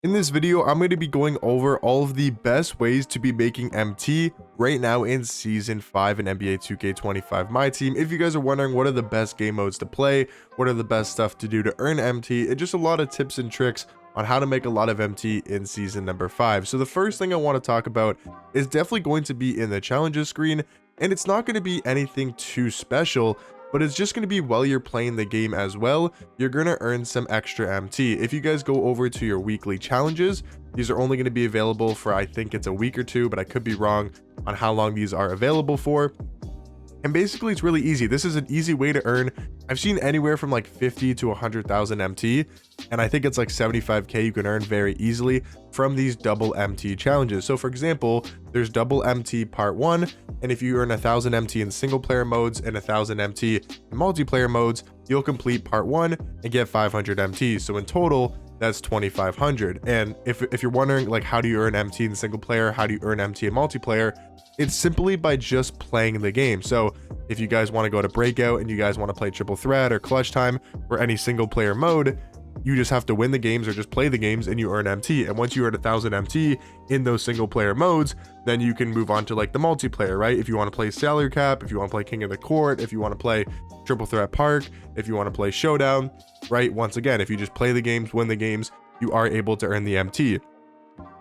In this video, I'm going to be going over all of the best ways to be making MT right now in Season 5 in NBA 2K25 Myteam. If you guys are wondering what are the best game modes to play, what are the best stuff to do to earn MT, and just a lot of tips and tricks on how to make a lot of MT in Season number 5. So the first thing I want to talk about is definitely going to be in the challenges screen, and it's not going to be anything too special, but it's just going to be while you're playing the game as well, you're going to earn some extra MT. If you guys go over to your weekly challenges, these are only going to be available for, I think it's a week or two, but I could be wrong on how long these are available for. And basically it's really easy. This is an easy way to earn. I've seen anywhere from like 50 to 100,000 MT, and I think it's like 75k you can earn very easily from these double MT challenges. So for example, there's double MT part 1, and if you earn 1000 MT in single player modes and 1000 MT in multiplayer modes, you'll complete part 1 and get 500 MT. So in total, that's 2500. And if you're wondering like how do you earn MT in single player, how do you earn MT in multiplayer, it's simply by just playing the game. So if you guys want to go to breakout and you guys want to play triple threat or clutch time or any single player mode, you just have to win the games or just play the games and you earn MT. And once you earn 1000 MT in those single player modes, then you can move on to like the multiplayer, right? If you want to play salary cap, if you want to play king of the court, if you want to play triple threat park, if you want to play showdown, right? Once again, if you just play the games, win the games, you are able to earn the MT.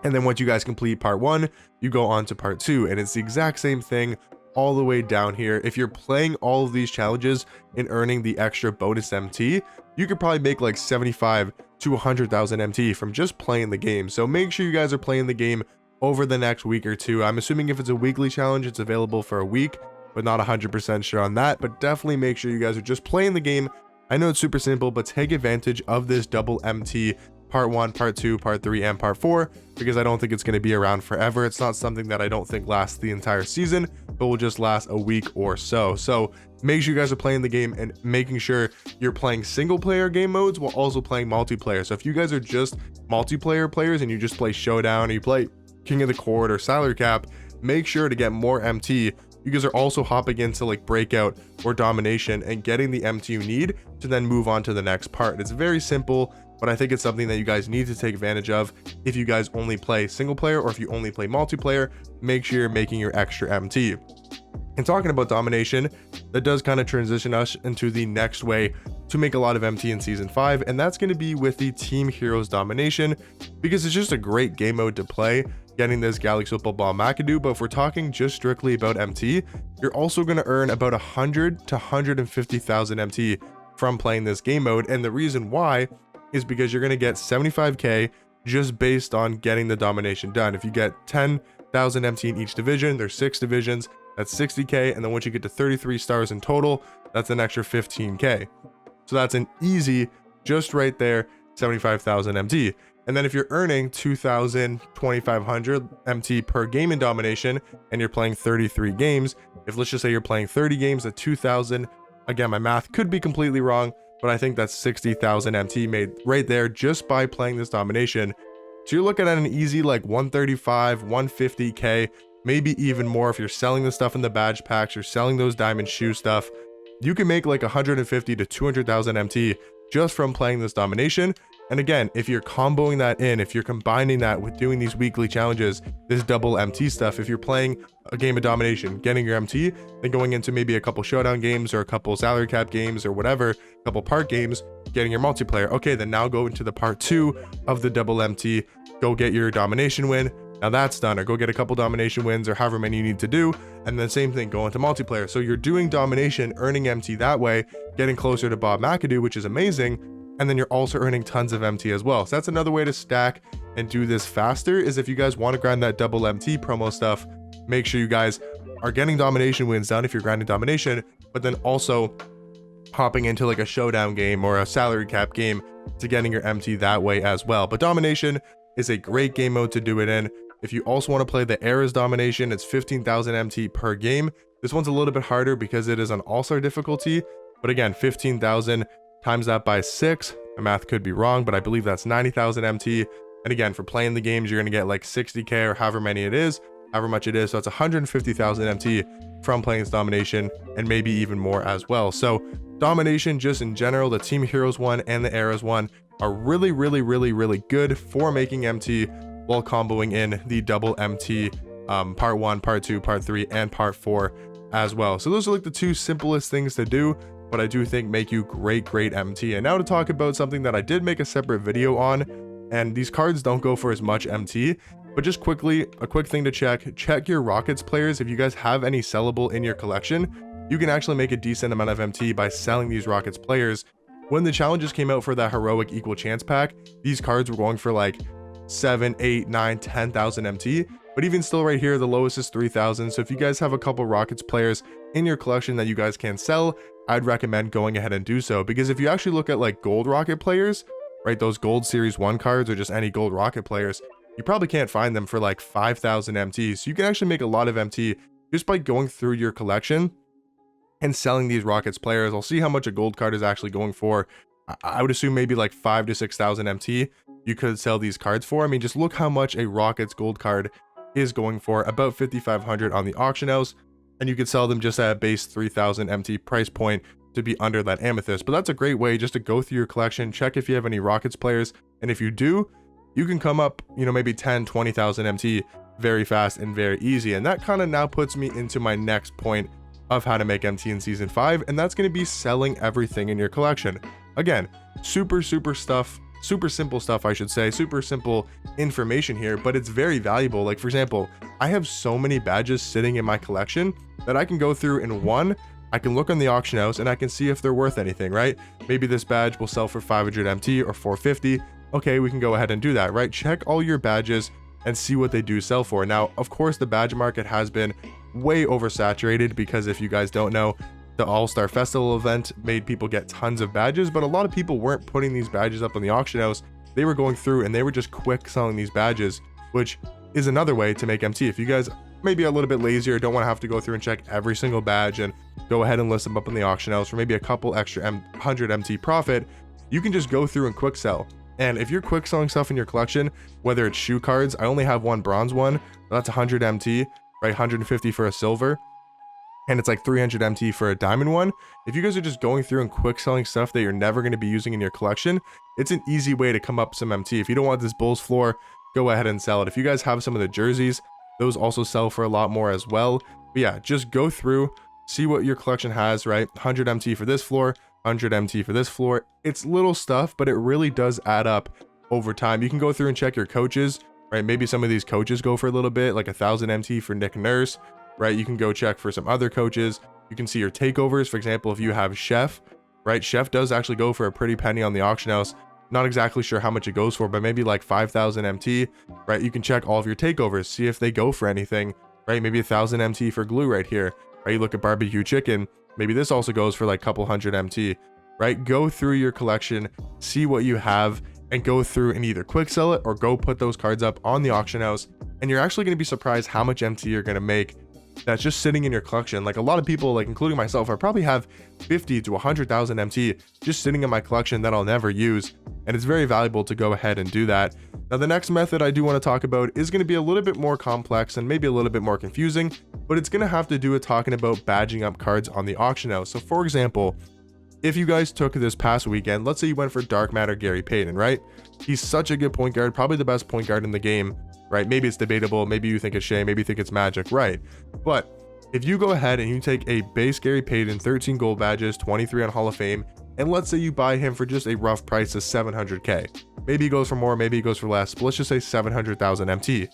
And then once you guys complete part 1, you go on to part 2, and it's the exact same thing all the way down here. If you're playing all of these challenges and earning the extra bonus MT, you could probably make like 75 to 100,000 MT from just playing the game. So make sure you guys are playing the game over the next week or two. I'm assuming if it's a weekly challenge, it's available for a week, but not 100% sure on that. But definitely make sure you guys are just playing the game. I know it's super simple, but take advantage of this double MT part 1, part 2, part 3, and part 4, because I don't think it's going to be around forever. It's not something that I don't think lasts the entire season, but will just last a week or so. So make sure you guys are playing the game and making sure you're playing single player game modes while also playing multiplayer. So if you guys are just multiplayer players and you just play showdown or you play king of the court or salary cap, make sure to get more MT. You guys are also hopping into like breakout or domination and getting the MT you need to then move on to the next part. It's very simple, but I think it's something that you guys need to take advantage of. If you guys only play single player or if you only play multiplayer, make sure you're making your extra MT. And talking about domination, that does kind of transition us into the next way to make a lot of MT in Season 5, and that's going to be with the Team Heroes Domination, because it's just a great game mode to play, getting this Galaxy Football Ball McAdoo. But if we're talking just strictly about MT, you're also going to earn about 100 to 150,000 MT from playing this game mode, and the reason why is because you're going to get 75k just based on getting the domination done. If you get 10,000 MT in each division, there's 6 divisions, that's 60k, and then once you get to 33 stars in total, that's an extra 15k. So that's an easy, just right there, 75,000 MT. And then if you're earning 2,000, 2,500 MT per game in domination, and you're playing 33 games, if let's just say you're playing 30 games at 2,000, again, my math could be completely wrong, but I think that's 60,000 MT made right there just by playing this domination. So you're looking at an easy like 135, 150k, maybe even more if you're selling the stuff in the badge packs, you're selling those diamond shoe stuff. You can make like 150 to 200,000 MT just from playing this domination. And again, if you're comboing that in, if you're combining that with doing these weekly challenges, this double MT stuff, if you're playing a game of domination, getting your MT, then going into maybe a couple showdown games or a couple salary cap games or whatever, a couple park games, getting your multiplayer. Okay, then now go into the part 2 of the double MT, go get your domination win. Now that's done, or go get a couple domination wins or however many you need to do. And then same thing, go into multiplayer. So you're doing domination, earning MT that way, getting closer to Bob McAdoo, which is amazing. And then you're also earning tons of MT as well. So that's another way to stack and do this faster, is if you guys want to grind that double MT promo stuff, make sure you guys are getting domination wins done if you're grinding domination, but then also hopping into like a showdown game or a salary cap game to getting your MT that way as well. But domination is a great game mode to do it in. If you also want to play the Eras Domination, it's 15,000 MT per game. This one's a little bit harder because it is on all-star difficulty, but again, 15,000 times that by 6, my math could be wrong, but I believe that's 90,000 MT. And again, for playing the games, you're going to get like 60k or however many it is, however much it is. So it's 150,000 MT from playing this domination, and maybe even more as well. So domination just in general, the Team Heroes one and the Eras one, are really, really, really, really good for making MT while comboing in the double MT part 1, part 2, part 3, and part 4 as well. So those are like the two simplest things to do, but I do think make you great MT. And now to talk about something that I did make a separate video on, and these cards don't go for as much MT, but just quickly, a quick thing to check your Rockets players. If you guys have any sellable in your collection, you can actually make a decent amount of MT by selling these Rockets players. When the challenges came out for that heroic equal chance pack, these cards were going for like 7, 8, 9, 10,000 MT, but even still right here, the lowest is 3,000. So if you guys have a couple Rockets players in your collection that you guys can sell, I'd recommend going ahead and do so, because if you actually look at like gold Rocket players, right, those gold series 1 cards or just any gold Rocket players, you probably can't find them for like 5,000 MT. So you can actually make a lot of MT just by going through your collection and selling these Rockets players. I'll see how much a gold card is actually going for. I would assume maybe like 5,000 to 6,000 MT you could sell these cards for. I mean, just look how much a Rockets gold card is going for, about 5,500 on the auction house, and you could sell them just at a base 3,000 MT price point to be under that amethyst. But that's a great way just to go through your collection, check if you have any Rockets players, and if you do, you can come up, you know, maybe 10, 20,000 MT very fast and very easy. And that kind of now puts me into my next point of how to make MT in season 5, and that's going to be selling everything in your collection. Again, super simple stuff, I should say, super simple information here, but it's very valuable. Like for example, I have so many badges sitting in my collection that I can go through in one, I can look on the auction house and I can see if they're worth anything, right? Maybe this badge will sell for 500 MT or 450. Okay, we can go ahead and do that, right? Check all your badges and see what they do sell for. Now, of course, the badge market has been way oversaturated, because if you guys don't know, the All-Star Festival event made people get tons of badges, but a lot of people weren't putting these badges up on the auction house. They were going through and they were just quick selling these badges, which is another way to make MT. If you guys maybe a little bit lazier, don't want to have to go through and check every single badge and go ahead and list them up on the auction house for maybe a couple extra 100 MT profit, you can just go through and quick sell. And if you're quick selling stuff in your collection, whether it's shoe cards, I only have one bronze one, that's 100 MT, right? 150 for a silver, and it's like 300 MT for a diamond one. If you guys are just going through and quick selling stuff that you're never going to be using in your collection, it's an easy way to come up some MT. If you don't want this Bulls floor, go ahead and sell it. If you guys have some of the jerseys, those also sell for a lot more as well. But yeah, just go through, see what your collection has, right? 100 MT for this floor, 100 MT for this floor. It's little stuff, but it really does add up over time. You can go through and check your coaches, right? Maybe some of these coaches go for a little bit, like 1,000 MT for Nick Nurse, right? You can go check for some other coaches. You can see your takeovers. For example, if you have Chef, right? Chef does actually go for a pretty penny on the auction house. Not exactly sure how much it goes for, but maybe like 5,000 MT, right? You can check all of your takeovers, see if they go for anything, right? Maybe 1,000 MT for glue right here, right? You look at barbecue chicken, maybe this also goes for like a couple hundred MT, right? Go through your collection, see what you have, and go through and either quick sell it or go put those cards up on the auction house. And you're actually going to be surprised how much MT you're going to make that's just sitting in your collection. Like a lot of people, like including myself, I probably have 50 to 100,000 MT just sitting in my collection that I'll never use, and it's very valuable to go ahead and do that. Now the next method I do want to talk about is going to be a little bit more complex and maybe a little bit more confusing, but it's going to have to do with talking about badging up cards on the auction house. So for example, if you guys took this past weekend, let's say you went for Dark Matter Gary Payton, right? He's such a good point guard, probably the best point guard in the game, right? Maybe it's debatable, maybe you think it's Shea, maybe you think it's Magic, right? But if you go ahead and you take a base Gary Payton, 13 gold badges, 23 on Hall of Fame, and let's say you buy him for just a rough price of 700k. Maybe he goes for more, maybe he goes for less, but let's just say 700,000 MT.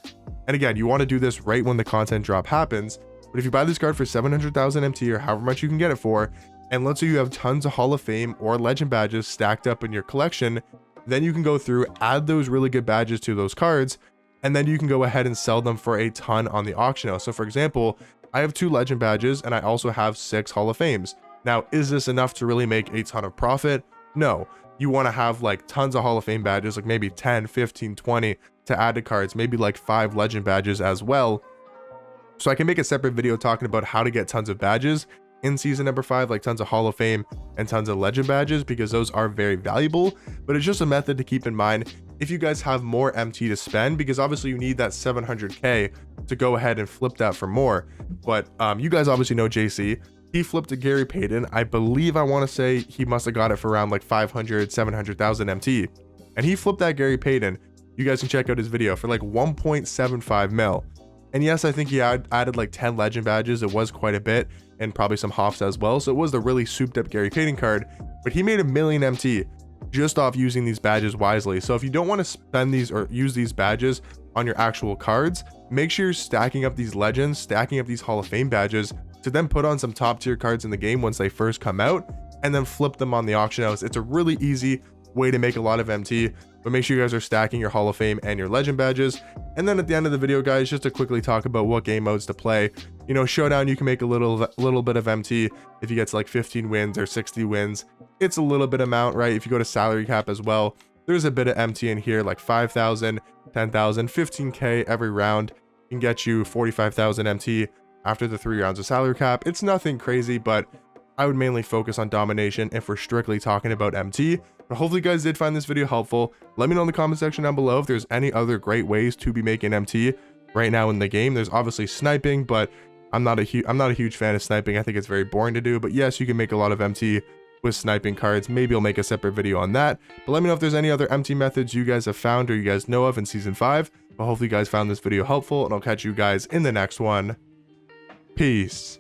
And again, you want to do this right when the content drop happens, but if you buy this card for 700,000 MT or however much you can get it for, and let's say you have tons of Hall of Fame or Legend badges stacked up in your collection, then you can go through, add those really good badges to those cards, and then you can go ahead and sell them for a ton on the auction house. So for example, I have 2 Legend badges and I also have 6 Hall of Fames. Now, is this enough to really make a ton of profit? No. You want to have like tons of Hall of Fame badges, like maybe 10, 15, 20 to add to cards, maybe like 5 Legend badges as well. So I can make a separate video talking about how to get tons of badges in season number 5, like tons of Hall of Fame and tons of Legend badges, because those are very valuable. But it's just a method to keep in mind if you guys have more MT to spend, because obviously you need that 700k to go ahead and flip that for more. But you guys obviously know JC, he flipped to Gary Payton. I believe, I want to say he must have got it for around like 500, 700,000 MT. and he flipped that Gary Payton. You guys can check out his video for like 1.75 mil. And yes, I think he added like 10 legend badges. It was quite a bit, and probably some hops as well. So it was the really souped up Gary Payton card, but he made $1 million MT just off using these badges wisely. So if you don't want to spend these or use these badges on your actual cards, make sure you're stacking up these legends, stacking up these Hall of Fame badges to then put on some top tier cards in the game once they first come out, and then flip them on the auction house. It's a really easy way to make a lot of MT, but make sure you guys are stacking your Hall of Fame and your legend badges. And then at the end of the video, guys, just to quickly talk about what game modes to play. You know, Showdown, you can make a little bit of MT if you get to like 15 wins or 60 wins. It's a little bit amount, right? If you go to salary cap as well, there's a bit of MT in here, like 5,000, 10,000, 15k every round can get you 45,000 MT after the 3 rounds of salary cap. It's nothing crazy, but I would mainly focus on domination if we're strictly talking about MT. But hopefully you guys did find this video helpful. Let me know in the comment section down below if there's any other great ways to be making MT right now in the game. There's obviously sniping, but I'm not a huge fan of sniping. I think it's very boring to do, but yes, you can make a lot of MT with sniping cards. Maybe I'll make a separate video on that, but let me know if there's any other MT methods you guys have found or you guys know of in season 5. But hopefully you guys found this video helpful, and I'll catch you guys in the next one. Peace.